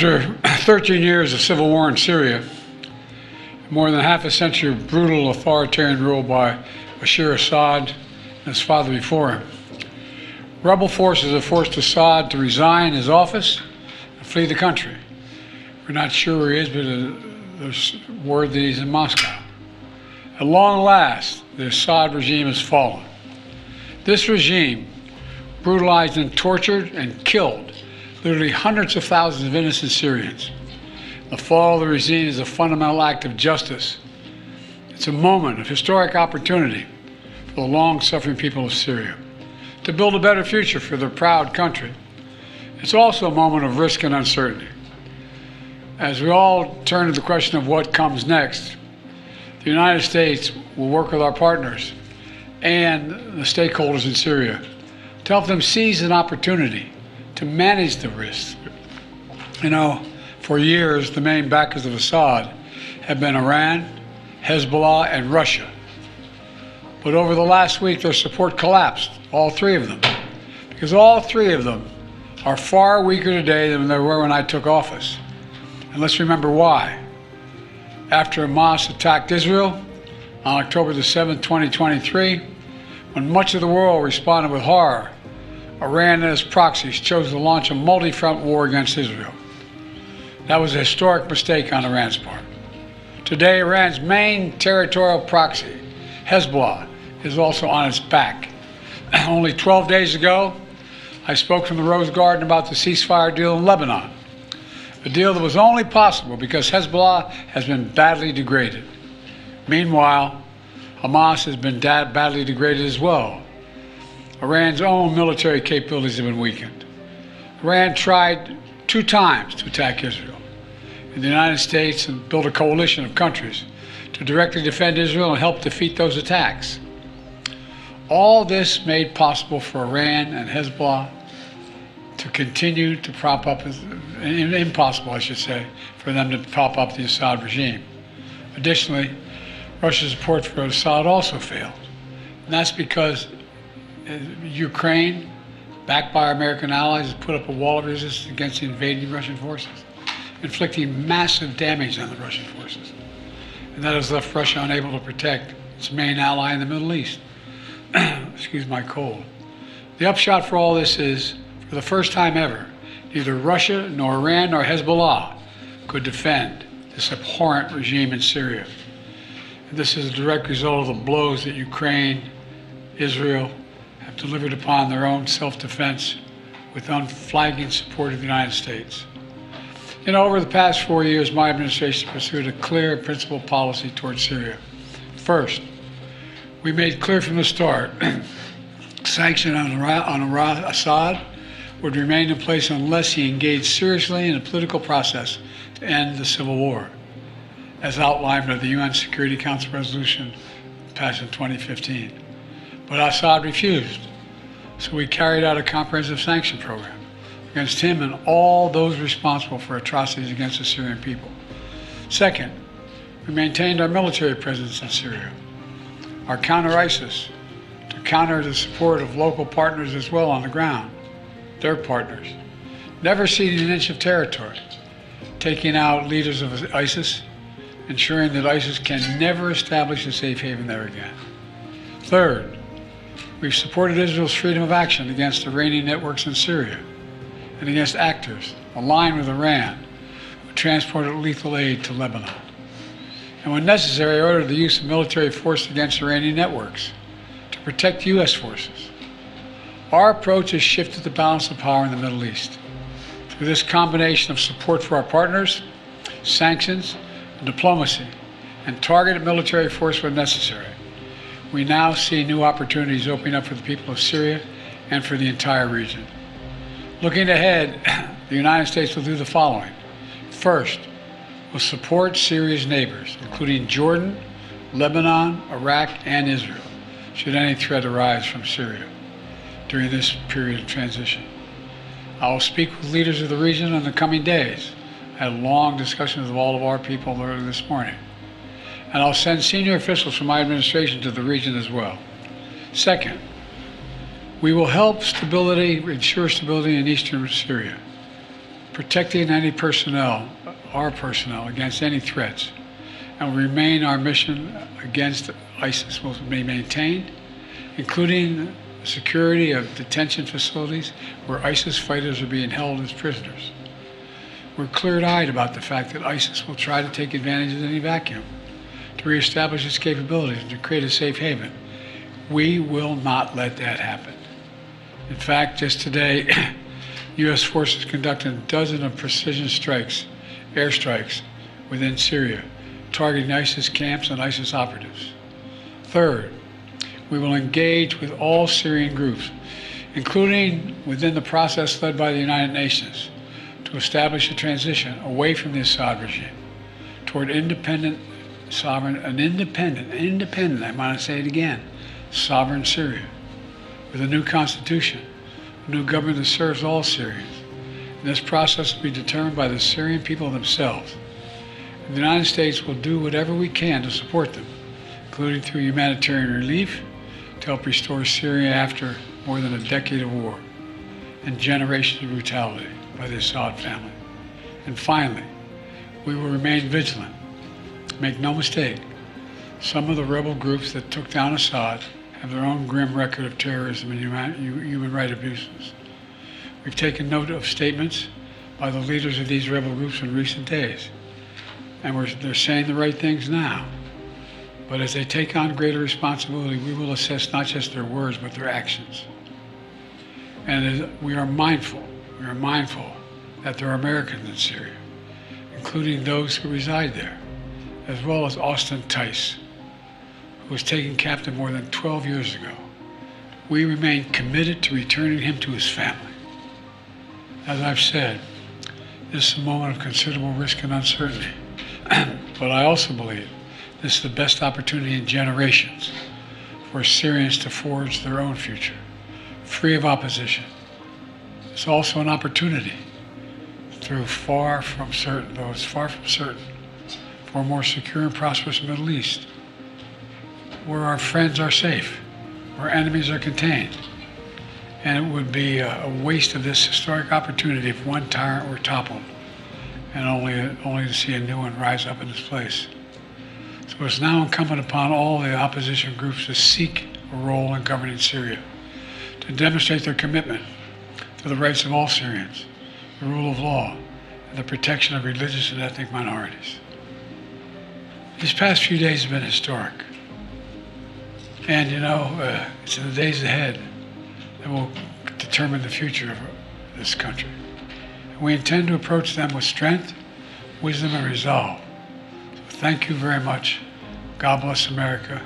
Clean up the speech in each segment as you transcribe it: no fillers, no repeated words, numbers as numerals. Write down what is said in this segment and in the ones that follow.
After 13 years of civil war in Syria, more than half a century of brutal authoritarian rule by Assad and his father before him, rebel forces have forced Assad to resign his office and flee the country. We're not sure where he is, but there's word that he's in Moscow. At long last, the Assad regime has fallen. This regime brutalized and tortured and killed literally hundreds of thousands of innocent Syrians. The fall of the regime is a fundamental act of justice. It's a moment of historic opportunity for the long-suffering people of Syria to build a better future for their proud country. It's also a moment of risk and uncertainty. As we all turn to the question of what comes next, the United States will work with our partners and the stakeholders in Syria to help them seize an opportunity to manage the risks. You know, for years, the main backers of Assad have been Iran, Hezbollah, and Russia. But over the last week, their support collapsed, all three of them, because all three of them are far weaker today than they were when I took office. And let's remember why. After Hamas attacked Israel on October the 7th, 2023, when much of the world responded with horror, Iran and its proxies chose to launch a multi-front war against Israel. That was a historic mistake on Iran's part. Today, Iran's main territorial proxy, Hezbollah, is also on its back. Only 12 days ago, I spoke from the Rose Garden about the ceasefire deal in Lebanon, a deal that was only possible because Hezbollah has been badly degraded. Meanwhile, Hamas has been badly degraded as well. Iran's own military capabilities have been weakened. Iran tried 2 times to attack Israel, and the United States and built a coalition of countries to directly defend Israel and help defeat those attacks. All this made possible for Iran and Hezbollah to continue to prop up, impossible I should say, for them to prop up the Assad regime. Additionally, Russia's support for Assad also failed. And that's because Ukraine, backed by our American allies, has put up a wall of resistance against the invading Russian forces, inflicting massive damage on the Russian forces. And that has left Russia unable to protect its main ally in the Middle East. Excuse my cold. The upshot for all this is, for the first time ever, neither Russia nor Iran nor Hezbollah could defend this abhorrent regime in Syria. And this is a direct result of the blows that Ukraine, Israel, have delivered upon their own self-defense with unflagging support of the United States. You know, over the past 4 years, my administration pursued a clear and principled policy towards Syria. First, we made clear from the start sanctions on Assad would remain in place unless he engaged seriously in a political process to end the civil war, as outlined by the UN Security Council resolution passed in 2015. But Assad refused, so we carried out a comprehensive sanction program against him and all those responsible for atrocities against the Syrian people. Second, we maintained our military presence in Syria, our counter-ISIS, to counter the support of local partners as well on the ground, their partners, never ceding an inch of territory, taking out leaders of ISIS, ensuring that ISIS can never establish a safe haven there again. Third, we've supported Israel's freedom of action against Iranian networks in Syria and against actors aligned with Iran who transported lethal aid to Lebanon. And when necessary, ordered the use of military force against Iranian networks to protect U.S. forces. Our approach has shifted the balance of power in the Middle East. Through this combination of support for our partners, sanctions, and diplomacy, and targeted military force when necessary, we now see new opportunities opening up for the people of Syria and for the entire region. Looking ahead, the United States will do the following. First, we'll support Syria's neighbors, including Jordan, Lebanon, Iraq, and Israel, should any threat arise from Syria during this period of transition. I will speak with leaders of the region in the coming days. I had long discussions with all of our people earlier this morning. And I'll send senior officials from my administration to the region as well. Second, we will help ensure stability in eastern Syria. protecting any personnel, our personnel, against any threats, and will remain our mission against ISIS will be maintained, including the security of detention facilities where ISIS fighters are being held as prisoners. We're clear-eyed about the fact that ISIS will try to take advantage of any vacuum to reestablish its capabilities and to create a safe haven. We will not let that happen. In fact, just today, U.S. forces conducted a dozen of precision strikes, airstrikes, within Syria, targeting ISIS camps and ISIS operatives. Third, we will engage with all Syrian groups, including within the process led by the United Nations, to establish a transition away from the Assad regime toward independent, sovereign, independent, I want to say it again, sovereign Syria, with a new constitution, a new government that serves all Syrians. And this process will be determined by the Syrian people themselves. And the United States will do whatever we can to support them, including through humanitarian relief, to help restore Syria after more than a decade of war and generations of brutality by the Assad family. And finally, we will remain vigilant. Make no mistake, some of the rebel groups that took down Assad have their own grim record of terrorism and human rights abuses. We've taken note of statements by the leaders of these rebel groups in recent days, and they're saying the right things now. But as they take on greater responsibility, we will assess not just their words, but their actions. And we are mindful that there are Americans in Syria, including those who reside there, as well as Austin Tice, who was taken captive more than 12 years ago. We remain committed to returning him to his family. As I've said, this is a moment of considerable risk and uncertainty, but I also believe this is the best opportunity in generations for Syrians to forge their own future, free of opposition. It's also an opportunity through far from certain, for a more secure and prosperous Middle East, where our friends are safe, where enemies are contained. And it would be a waste of this historic opportunity if one tyrant were toppled and only to see a new one rise up in its place. So it's now incumbent upon all the opposition groups to seek a role in governing Syria, to demonstrate their commitment to the rights of all Syrians, the rule of law, and the protection of religious and ethnic minorities. These past few days have been historic. And it's in the days ahead that will determine the future of this country. And we intend to approach them with strength, wisdom, and resolve. So thank you very much. God bless America,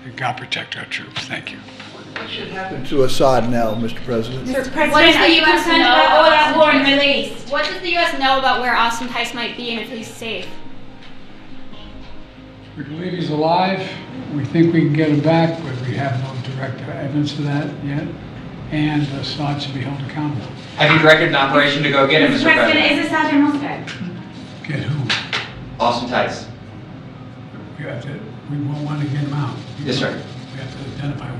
and God protect our troops. Thank you. What should happen to Assad now, Mr. President? Mr. President, What does the are you U.S. concerned know about all that about foreign Austin released? What does the U.S. know about where Austin Tice might be and if he's safe? We believe he's alive. We think we can get him back, but we have no direct evidence of that yet. And Assad should be held accountable. Have you directed an operation to go get him, Mr. Mr. President, President? is Assad your Moscow? Get who? Austin Tice. We won't want to get him out. Yes, sir. We have to identify